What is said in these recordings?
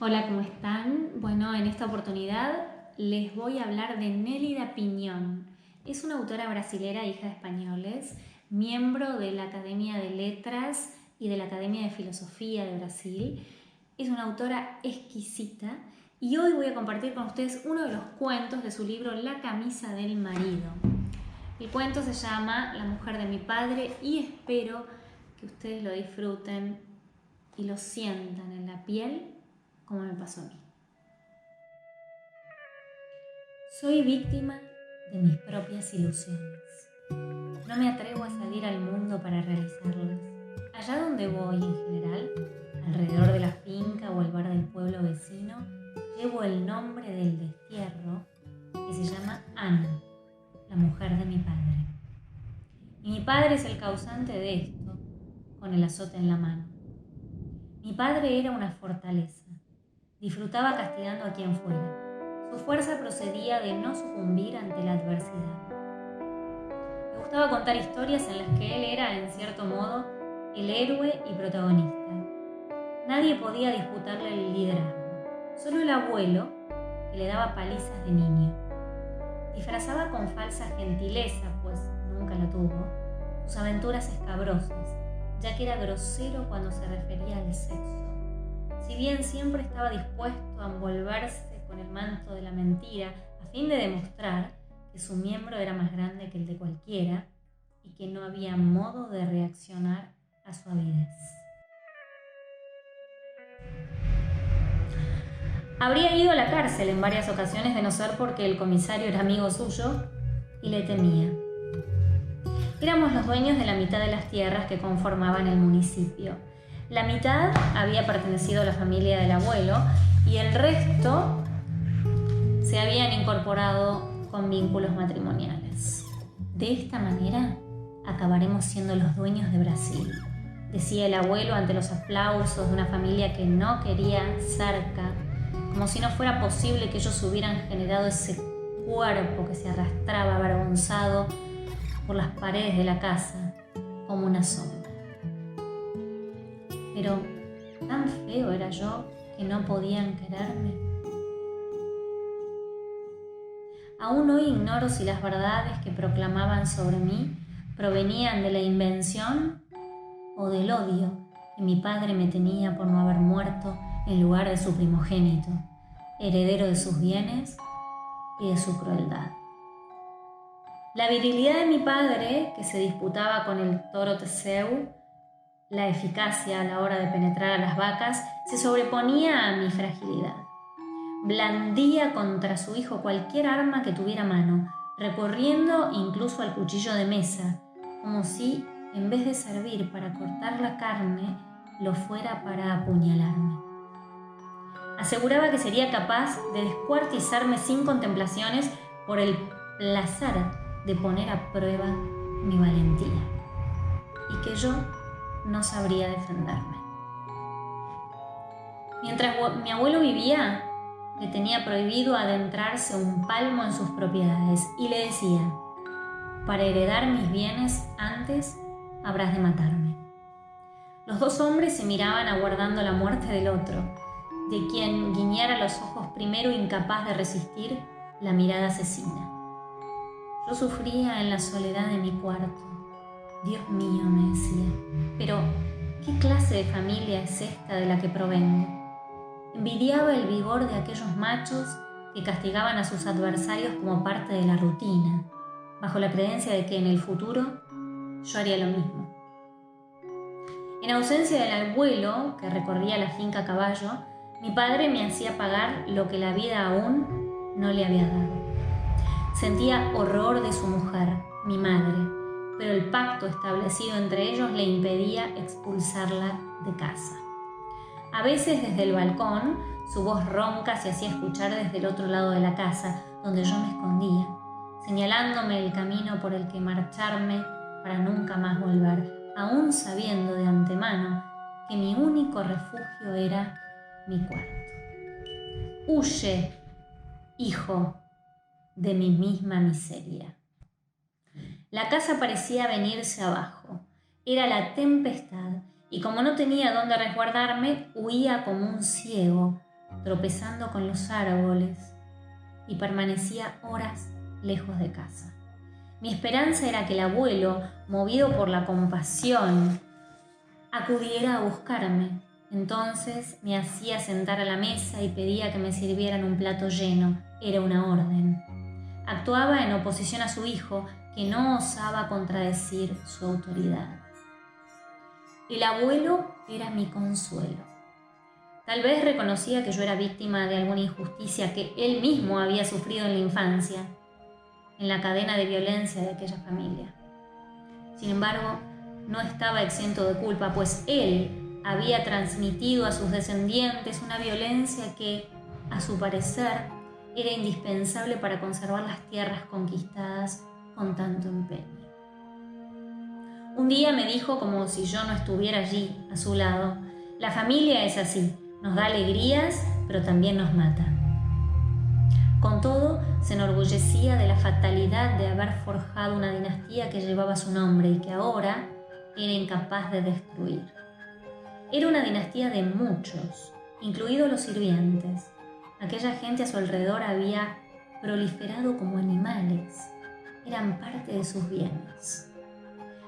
Hola, ¿cómo están? Bueno, en esta oportunidad les voy a hablar de Nélida Piñón. Es una autora brasilera, hija de españoles, miembro de la Academia de Letras y de la Academia de Filosofía de Brasil. Es una autora exquisita y hoy voy a compartir con ustedes uno de los cuentos de su libro La camisa del marido. El cuento se llama La mujer de mi padre y espero que ustedes lo disfruten y lo sientan en la piel como me pasó a mí. Soy víctima de mis propias ilusiones. No me atrevo a salir al mundo para realizarlas. Allá donde voy, en general, alrededor de la finca o el bar del pueblo vecino, llevo el nombre del destierro que se llama Ana, la mujer de mi padre. Y mi padre es el causante de esto, con el azote en la mano. Mi padre era una fortaleza. Disfrutaba castigando a quien fuera. Su fuerza procedía de no sucumbir ante la adversidad. Me gustaba contar historias en las que él era, en cierto modo, el héroe y protagonista. Nadie podía disputarle el liderazgo. Solo el abuelo, que le daba palizas de niño. Disfrazaba con falsa gentileza, pues nunca la tuvo, sus aventuras escabrosas, ya que era grosero cuando se refería al sexo. Si bien siempre estaba dispuesto a envolverse con el manto de la mentira a fin de demostrar que su miembro era más grande que el de cualquiera y que no había modo de reaccionar a su avidez. Habría ido a la cárcel en varias ocasiones de no ser porque el comisario era amigo suyo y le temía. Éramos los dueños de la mitad de las tierras que conformaban el municipio. La mitad había pertenecido a la familia del abuelo y el resto se habían incorporado con vínculos matrimoniales. De esta manera acabaremos siendo los dueños de Brasil, decía el abuelo ante los aplausos de una familia que no quería cerca, como si no fuera posible que ellos hubieran generado ese cuerpo que se arrastraba avergonzado por las paredes de la casa como una sombra. Pero tan feo era yo que no podían quererme. Aún hoy ignoro si las verdades que proclamaban sobre mí provenían de la invención o del odio que mi padre me tenía por no haber muerto en lugar de su primogénito, heredero de sus bienes y de su crueldad. La virilidad de mi padre, que se disputaba con el toro Teseu, la eficacia a la hora de penetrar a las vacas, se sobreponía a mi fragilidad. Blandía contra su hijo cualquier arma que tuviera a mano, recurriendo incluso al cuchillo de mesa, como si, en vez de servir para cortar la carne, lo fuera para apuñalarme. Aseguraba que sería capaz de descuartizarme sin contemplaciones por el placer de poner a prueba mi valentía, y que yo no sabría defenderme. Mientras mi abuelo vivía, le tenía prohibido adentrarse un palmo en sus propiedades y le decía: para heredar mis bienes antes habrás de matarme. Los dos hombres se miraban aguardando la muerte del otro, de quien guiñara los ojos primero, incapaz de resistir la mirada asesina. Yo sufría en la soledad de mi cuarto. Dios mío, me decía, pero ¿qué clase de familia es esta de la que provengo? Envidiaba el vigor de aquellos machos que castigaban a sus adversarios como parte de la rutina, bajo la creencia de que en el futuro yo haría lo mismo. En ausencia del abuelo, que recorría la finca a caballo, mi padre me hacía pagar lo que la vida aún no le había dado. Sentía horror de su mujer, mi madre, pero el pacto establecido entre ellos le impedía expulsarla de casa. A veces desde el balcón, su voz ronca se hacía escuchar desde el otro lado de la casa, donde yo me escondía, señalándome el camino por el que marcharme para nunca más volver, aún sabiendo de antemano que mi único refugio era mi cuarto. Huye, hijo, de mi misma miseria. La casa parecía venirse abajo. Era la tempestad, y como no tenía dónde resguardarme, huía como un ciego, tropezando con los árboles, y permanecía horas lejos de casa. Mi esperanza era que el abuelo, movido por la compasión, acudiera a buscarme. Entonces me hacía sentar a la mesa y pedía que me sirvieran un plato lleno. Era una orden. Actuaba en oposición a su hijo, que no osaba contradecir su autoridad. El abuelo era mi consuelo. Tal vez reconocía que yo era víctima de alguna injusticia que él mismo había sufrido en la infancia, en la cadena de violencia de aquella familia. Sin embargo, no estaba exento de culpa, pues él había transmitido a sus descendientes una violencia que, a su parecer, era indispensable para conservar las tierras conquistadas con tanto empeño. Un día me dijo, como si yo no estuviera allí, a su lado: la familia es así, nos da alegrías, pero también nos mata. Con todo, se enorgullecía de la fatalidad de haber forjado una dinastía que llevaba su nombre y que ahora era incapaz de destruir. Era una dinastía de muchos, incluidos los sirvientes. Aquella gente a su alrededor había proliferado como animales. Eran parte de sus bienes.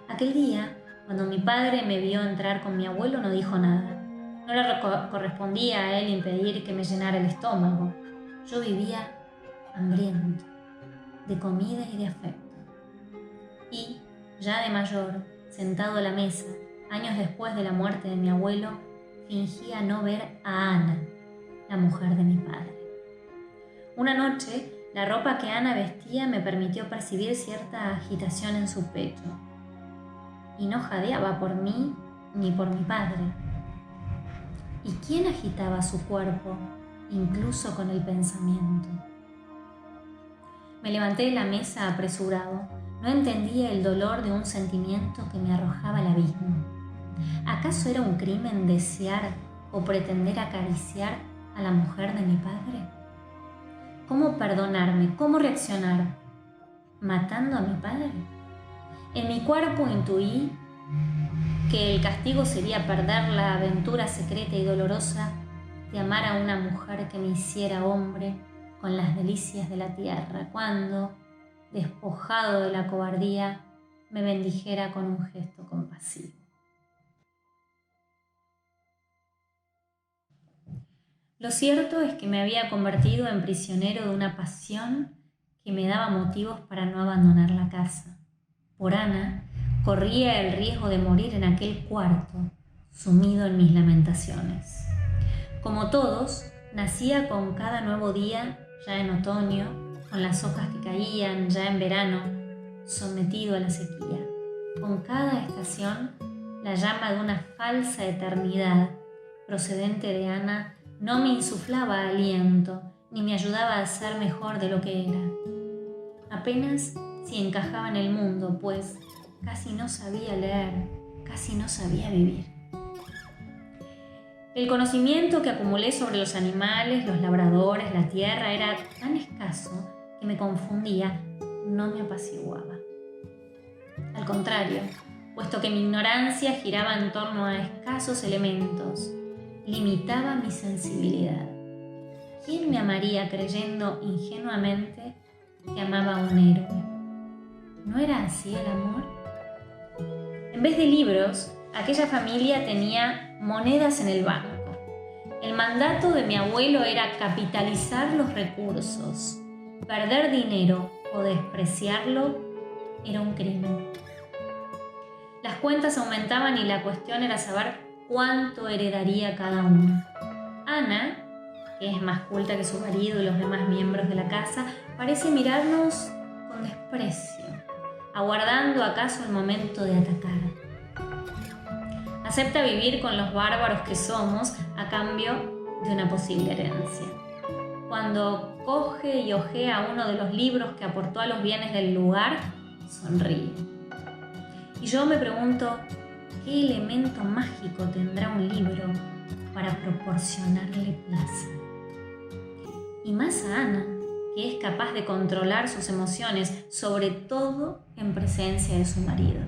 Aquel día, cuando mi padre me vio entrar con mi abuelo, no dijo nada. No le correspondía a él impedir que me llenara el estómago. Yo vivía hambriento, de comida y de afecto. Y, ya de mayor, sentado a la mesa, años después de la muerte de mi abuelo, fingía no ver a Ana, la mujer de mi padre. Una noche, la ropa que Ana vestía me permitió percibir cierta agitación en su pecho. Y no jadeaba por mí ni por mi padre. ¿Y quién agitaba su cuerpo, incluso con el pensamiento? Me levanté de la mesa apresurado. No entendía el dolor de un sentimiento que me arrojaba al abismo. ¿Acaso era un crimen desear o pretender acariciar a la mujer de mi padre? ¿Cómo perdonarme? ¿Cómo reaccionar? ¿Matando a mi padre? En mi cuerpo intuí que el castigo sería perder la aventura secreta y dolorosa de amar a una mujer que me hiciera hombre con las delicias de la tierra, cuando, despojado de la cobardía, me bendijera con un gesto compasivo. Lo cierto es que me había convertido en prisionero de una pasión que me daba motivos para no abandonar la casa. Por Ana, corría el riesgo de morir en aquel cuarto, sumido en mis lamentaciones. Como todos, nacía con cada nuevo día, ya en otoño, con las hojas que caían, ya en verano, sometido a la sequía. Con cada estación, la llama de una falsa eternidad procedente de Ana no me insuflaba aliento, ni me ayudaba a ser mejor de lo que era. Apenas si encajaba en el mundo, pues casi no sabía leer, casi no sabía vivir. El conocimiento que acumulé sobre los animales, los labradores, la tierra, era tan escaso que me confundía, no me apaciguaba. Al contrario, puesto que mi ignorancia giraba en torno a escasos elementos, limitaba mi sensibilidad. ¿Quién me amaría creyendo ingenuamente que amaba a un héroe? ¿No era así el amor? En vez de libros, aquella familia tenía monedas en el banco. El mandato de mi abuelo era capitalizar los recursos. Perder dinero o despreciarlo era un crimen. Las cuentas aumentaban y la cuestión era saber cuánto heredaría cada uno. Ana, que es más culta que su marido y los demás miembros de la casa, parece mirarnos con desprecio, aguardando acaso el momento de atacar. Acepta vivir con los bárbaros que somos a cambio de una posible herencia. Cuando coge y hojea uno de los libros que aportó a los bienes del lugar, sonríe. Y yo me pregunto, ¿qué elemento mágico tendrá un libro para proporcionarle placer? Y más a Ana, que es capaz de controlar sus emociones, sobre todo en presencia de su marido.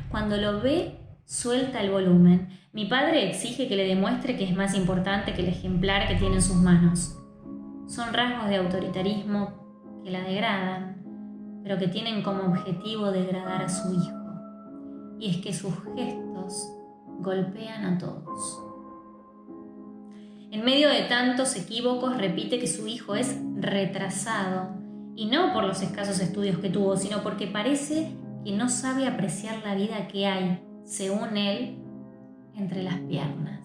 Cuando lo ve suelta el volumen. Mi padre exige que le demuestre que es más importante que el ejemplar que tiene en sus manos. Son rasgos de autoritarismo que la degradan, pero que tienen como objetivo degradar a su hijo. Y es que sus gestos golpean a todos. En medio de tantos equívocos repite que su hijo es retrasado, y no por los escasos estudios que tuvo, sino porque parece que no sabe apreciar la vida que hay, según él, entre las piernas.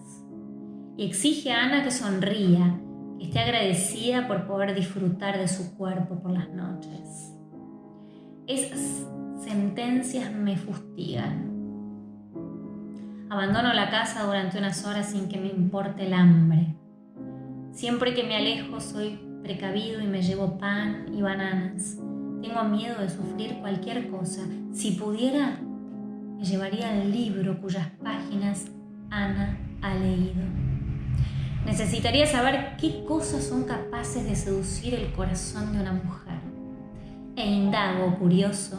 Y exige a Ana que sonría, que esté agradecida por poder disfrutar de su cuerpo por las noches. Esas sentencias me fustigan. Abandono la casa durante unas horas sin que me importe el hambre. Siempre que me alejo soy precavido y me llevo pan y bananas. Tengo miedo de sufrir cualquier cosa. Si pudiera, me llevaría el libro cuyas páginas Ana ha leído. Necesitaría saber qué cosas son capaces de seducir el corazón de una mujer. E indago, curioso,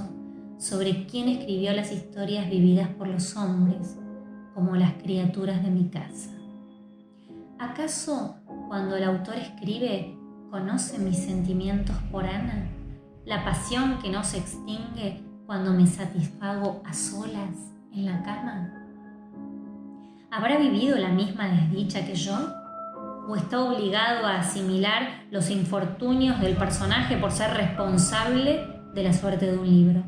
sobre quién escribió las historias vividas por los hombres, como las criaturas de mi casa. ¿Acaso cuando el autor escribe, conoce mis sentimientos por Ana? La pasión que no se extingue cuando me satisfago a solas en la cama. ¿Habrá vivido la misma desdicha que yo? ¿O está obligado a asimilar los infortunios del personaje por ser responsable de la suerte de un libro?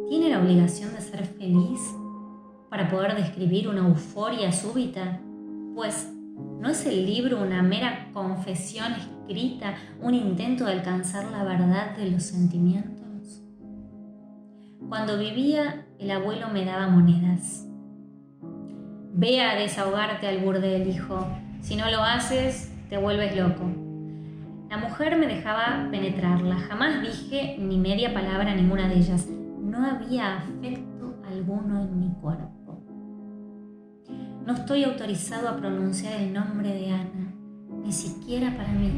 ¿Tiene la obligación de ser feliz para poder describir una euforia súbita? Pues, ¿no es el libro una mera confesión escrita, un intento de alcanzar la verdad de los sentimientos? Cuando vivía, el abuelo me daba monedas. Ve a desahogarte al burdel, hijo. Si no lo haces, te vuelves loco. La mujer me dejaba penetrarla. Jamás dije ni media palabra a ninguna de ellas. No había afecto alguno en mi cuerpo. No estoy autorizado a pronunciar el nombre de Ana, ni siquiera para mí.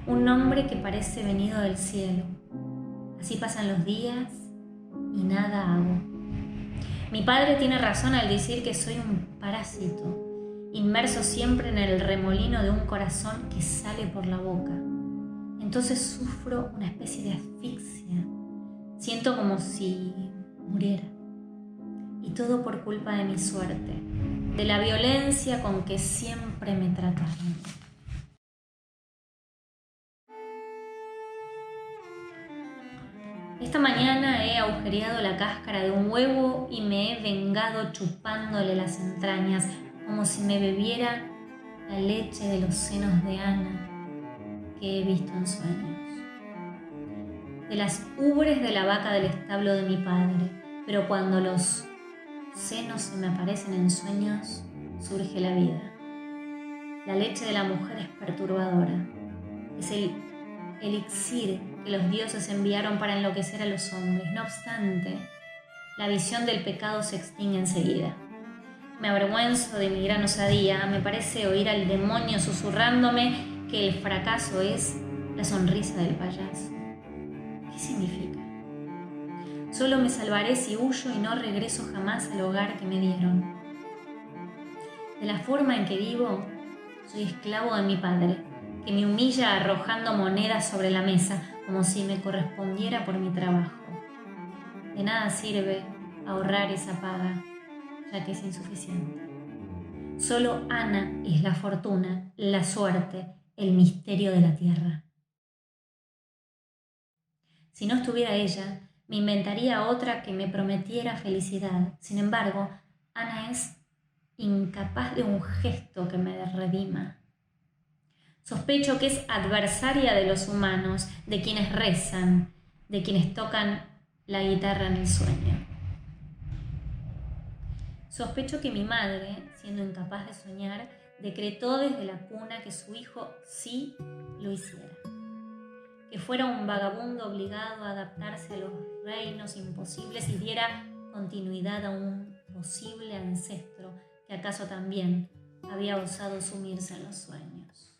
Un nombre que parece venido del cielo. Así pasan los días y nada hago. Mi padre tiene razón al decir que soy un parásito, inmerso siempre en el remolino de un corazón que sale por la boca. Entonces sufro una especie de asfixia. Siento como si muriera. Y todo por culpa de mi suerte, de la violencia con que siempre me trataron. Esta mañana he agujereado la cáscara de un huevo y me he vengado chupándole las entrañas, como si me bebiera la leche de los senos de Ana que he visto en sueños. De las ubres de la vaca del establo de mi padre, pero cuando los senos se me aparecen en sueños, surge la vida. La leche de la mujer es perturbadora. Es el elixir que los dioses enviaron para enloquecer a los hombres. No obstante, la visión del pecado se extingue enseguida. Me avergüenzo de mi gran osadía. Me parece oír al demonio susurrándome que el fracaso es la sonrisa del payaso. ¿Qué significa? Solo me salvaré si huyo y no regreso jamás al hogar que me dieron. De la forma en que vivo, soy esclavo de mi padre, que me humilla arrojando monedas sobre la mesa, como si me correspondiera por mi trabajo. De nada sirve ahorrar esa paga, ya que es insuficiente. Solo Ana es la fortuna, la suerte, el misterio de la tierra. Si no estuviera ella, me inventaría otra que me prometiera felicidad. Sin embargo, Ana es incapaz de un gesto que me redima. Sospecho que es adversaria de los humanos, de quienes rezan, de quienes tocan la guitarra en el sueño. Sospecho que mi madre, siendo incapaz de soñar, decretó desde la cuna que su hijo sí lo hiciera. Que fuera un vagabundo obligado a adaptarse a los reinos imposibles y diera continuidad a un posible ancestro que acaso también había osado sumirse en los sueños.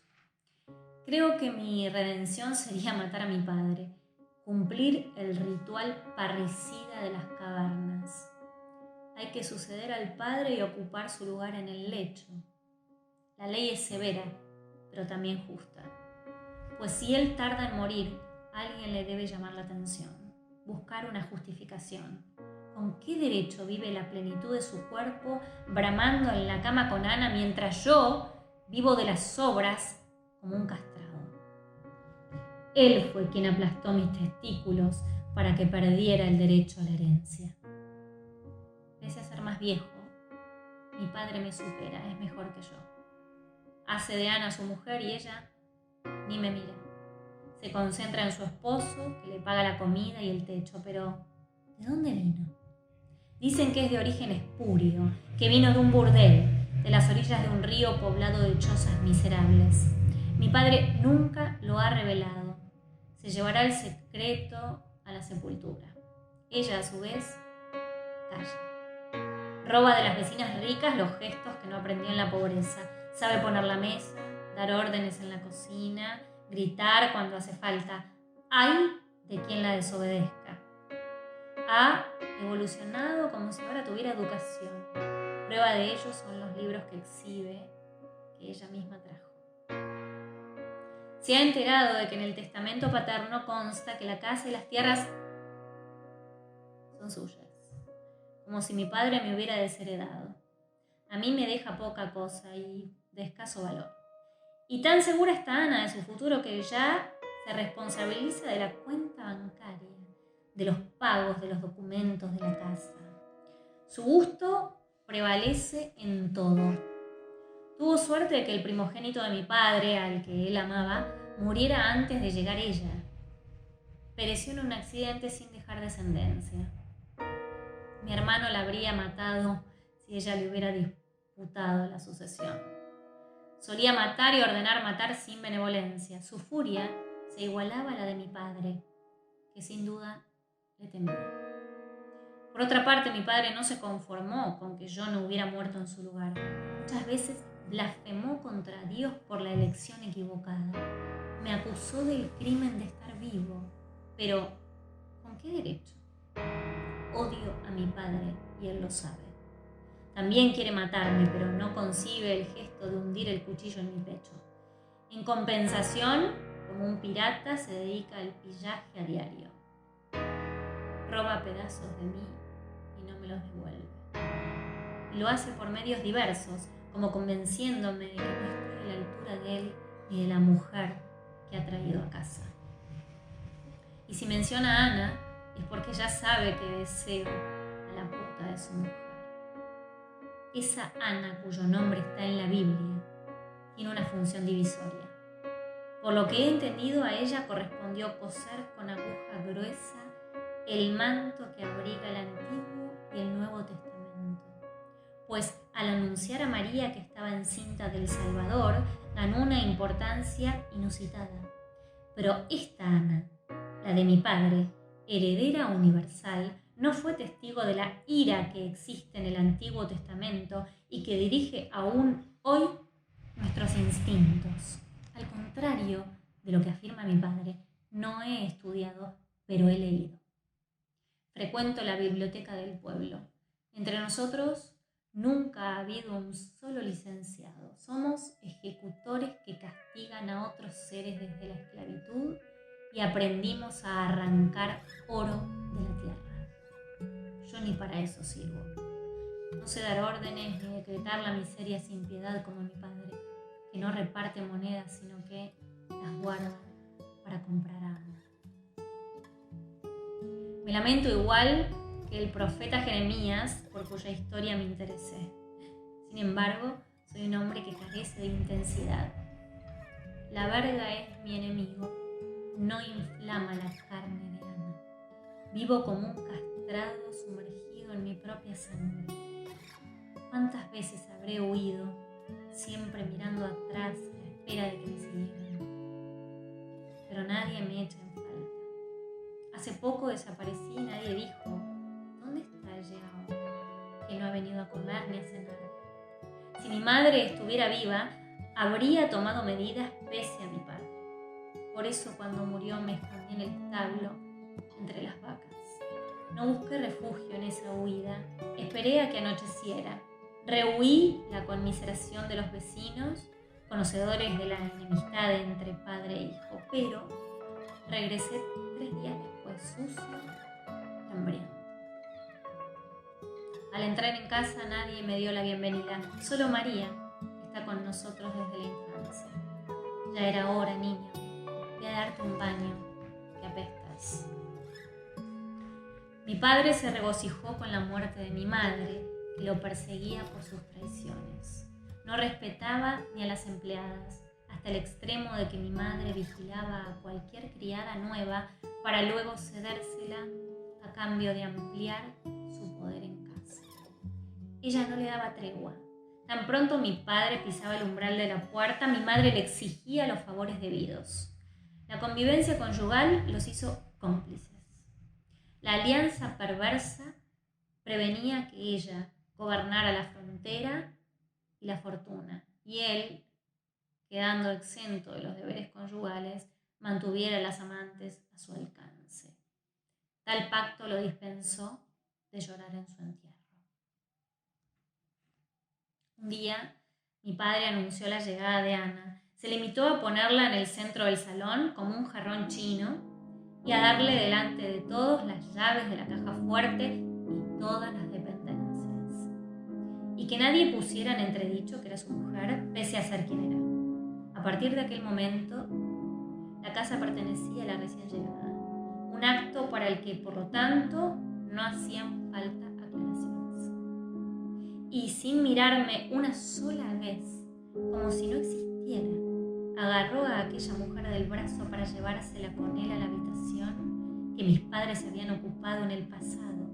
Creo que mi redención sería matar a mi padre, cumplir el ritual parricida de las cavernas. hay que suceder al padre y ocupar su lugar en el lecho. La ley es severa, pero también justa. Pues si él tarda en morir, alguien le debe llamar la atención, buscar una justificación. ¿Con qué derecho vive la plenitud de su cuerpo bramando en la cama con Ana mientras yo vivo de las sobras como un castrado? Él fue quien aplastó mis testículos para que perdiera el derecho a la herencia. Pese a ser más viejo, mi padre me supera, es mejor que yo. Hace de Ana su mujer y ella ni me mira. Se concentra en su esposo, que le paga la comida y el techo, pero ¿de dónde vino? Dicen que es de origen espurio, que vino de un burdel, de las orillas de un río poblado de chozas miserables. Mi padre nunca lo ha revelado. Se llevará el secreto a la sepultura. Ella, a su vez, calla. Roba de las vecinas ricas los gestos que no aprendió en la pobreza. Sabe poner la mesa, dar órdenes en la cocina, gritar cuando hace falta. Ay de quien la desobedezca. Ha evolucionado como si ahora tuviera educación. Prueba de ello son los libros que exhibe, que ella misma trajo. Se ha enterado de que en el testamento paterno consta que la casa y las tierras son suyas, como si mi padre me hubiera desheredado. A mí me deja poca cosa y de escaso valor. Y tan segura está Ana de su futuro que ya se responsabiliza de la cuenta bancaria, de los pagos de los documentos de la casa. Su gusto prevalece en todo. Tuvo suerte de que el primogénito de mi padre, al que él amaba, muriera antes de llegar ella. Pereció en un accidente sin dejar descendencia. Mi hermano la habría matado si ella le hubiera disputado la sucesión. Solía matar y ordenar matar sin benevolencia. Su furia se igualaba a la de mi padre, que sin duda le temía. Por otra parte, mi padre no se conformó con que yo no hubiera muerto en su lugar. Muchas veces blasfemó contra Dios por la elección equivocada. Me acusó del crimen de estar vivo. Pero, ¿con qué derecho? Odio a mi padre y él lo sabe. También quiere matarme, pero no concibe el gesto de hundir el cuchillo en mi pecho. En compensación, como un pirata, se dedica al pillaje a diario. Roba pedazos de mí y no me los devuelve. Y lo hace por medios diversos, como convenciéndome de que no estoy a la altura de él ni de la mujer que ha traído a casa. Y si menciona a Ana, es porque ya sabe que deseo a la puta de su mujer. Esa Ana, cuyo nombre está en la Biblia, tiene una función divisoria. Por lo que he entendido, a ella correspondió coser con aguja gruesa el manto que abriga el Antiguo y el Nuevo Testamento. Pues al anunciar a María que estaba encinta del Salvador, ganó una importancia inusitada. Pero esta Ana, la de mi padre, heredera universal, no fue testigo de la ira que existe en el Antiguo Testamento y que dirige aún hoy nuestros instintos. Al contrario de lo que afirma mi padre, no he estudiado, pero he leído. Frecuento la biblioteca del pueblo. Entre nosotros nunca ha habido un solo licenciado. Somos ejecutores que castigan a otros seres desde la esclavitud y aprendimos a arrancar oro de la tierra. Yo ni para eso sirvo. No sé dar órdenes ni decretar la miseria sin piedad como mi padre, que no reparte monedas sino que las guarda para comprar hambre. Me lamento igual que el profeta Jeremías, por cuya historia me interesé. Sin embargo, soy un hombre que carece de intensidad. La verga es mi enemigo, no inflama la carne de Ana. Vivo como un castrado sumergido en mi propia sangre. ¿Cuántas veces habré huido, siempre mirando atrás a la espera de que me siguieran? Pero nadie me echa en falta. Hace poco desaparecí y nadie dijo, ¿dónde está Yao? Que no ha venido a comer ni a cenar. Si mi madre estuviera viva, habría tomado medidas pese a mi padre. Por eso cuando murió me escondí en el establo entre las vacas. No busqué refugio en esa huida. Esperé a que anocheciera. Rehuí la conmiseración de los vecinos, conocedores de la enemistad entre padre e hijo, pero regresé 3 días después, sucio y hambriento. Al entrar en casa nadie me dio la bienvenida, solo María, que está con nosotros desde la infancia. Ya era hora, niño, voy a darte un baño, que apestas. Mi padre se regocijó con la muerte de mi madre, que lo perseguía por sus traiciones. No respetaba ni a las empleadas, hasta el extremo de que mi madre vigilaba a cualquier criada nueva para luego cedérsela a cambio de ampliar su poder en casa. Ella no le daba tregua. Tan pronto mi padre pisaba el umbral de la puerta, mi madre le exigía los favores debidos. La convivencia conyugal los hizo cómplices. La alianza perversa prevenía que ella gobernara la frontera y la fortuna, y él, quedando exento de los deberes conyugales, mantuviera a las amantes a su alcance. Tal pacto lo dispensó de llorar en su entierro. Un día, mi padre anunció la llegada de Ana. Se limitó a ponerla en el centro del salón como un jarrón chino y a darle delante de todos las llaves de la caja fuerte y todas las dependencias. Y que nadie pusiera en entredicho que era su mujer, pese a ser quien era. A partir de aquel momento, la casa pertenecía a la recién llegada. Un acto para el que, por lo tanto, no hacían falta aclaraciones. Y sin mirarme una sola vez, como si no existiera, agarró a aquella mujer del brazo para llevársela con él a la habitación que mis padres habían ocupado en el pasado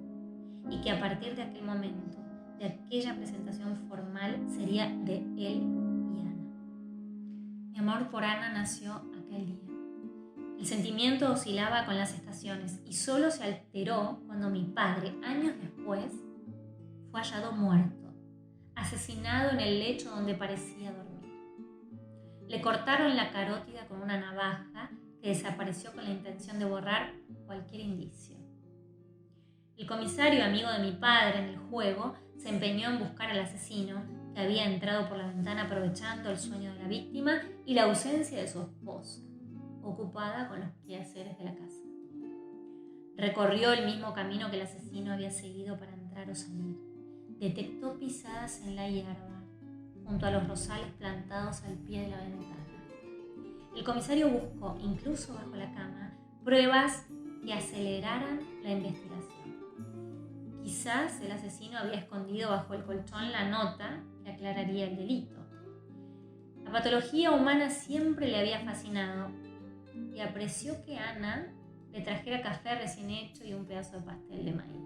y que a partir de aquel momento, de aquella presentación formal, sería de él y Ana. Mi amor por Ana nació aquel día. El sentimiento oscilaba con las estaciones y solo se alteró cuando mi padre, años después, fue hallado muerto, asesinado en el lecho donde parecía dormir. Le cortaron la carótida con una navaja que desapareció con la intención de borrar cualquier indicio. El comisario, amigo de mi padre en el juego, se empeñó en buscar al asesino, que había entrado por la ventana aprovechando el sueño de la víctima y la ausencia de su esposa, ocupada con los quehaceres de la casa. Recorrió el mismo camino que el asesino había seguido para entrar o salir. Detectó pisadas en la hierba, junto a los rosales plantados al pie de la ventana. El comisario buscó, incluso bajo la cama, pruebas que aceleraran la investigación. Quizás el asesino había escondido bajo el colchón la nota que aclararía el delito. La patología humana siempre le había fascinado y apreció que Ana le trajera café recién hecho y un pedazo de pastel de maíz.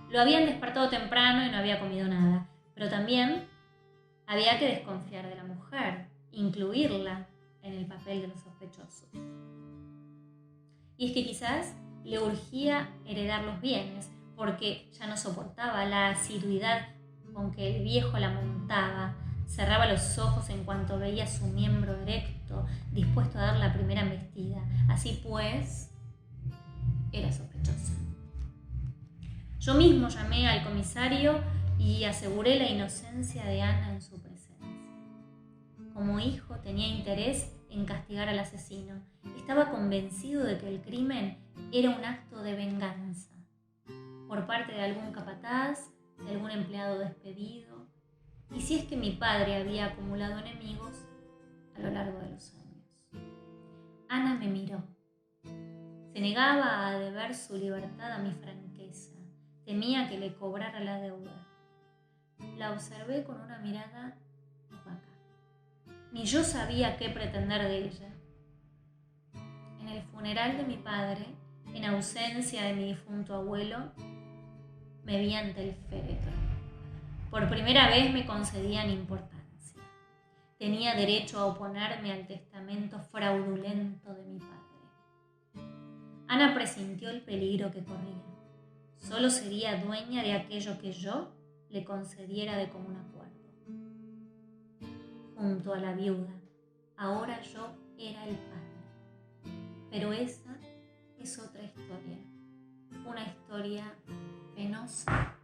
Lo habían despertado temprano y no había comido nada, pero también había que desconfiar de la mujer, incluirla en el papel de los sospechosos. Y es que quizás le urgía heredar los bienes, porque ya no soportaba la asiduidad con que el viejo la montaba, cerraba los ojos en cuanto veía su miembro erecto, dispuesto a dar la primera embestida. Así pues, era sospechosa. Yo mismo llamé al comisario y aseguré la inocencia de Ana en su presencia. Como hijo tenía interés en castigar al asesino. Estaba convencido de que el crimen era un acto de venganza por parte de algún capataz, de algún empleado despedido, y si es que mi padre había acumulado enemigos a lo largo de los años. Ana me miró. Se negaba a deber su libertad a mi franqueza. Temía que le cobrara la deuda. La observé con una mirada opaca. Ni yo sabía qué pretender de ella. En el funeral de mi padre, en ausencia de mi difunto abuelo, me vi ante el féretro. Por primera vez me concedían importancia. Tenía derecho a oponerme al testamento fraudulento de mi padre. Ana presintió el peligro que corría. Solo sería dueña de aquello que yo le concediera de común acuerdo. Junto a la viuda, ahora yo era el padre. Pero esa es otra historia. una historia penosa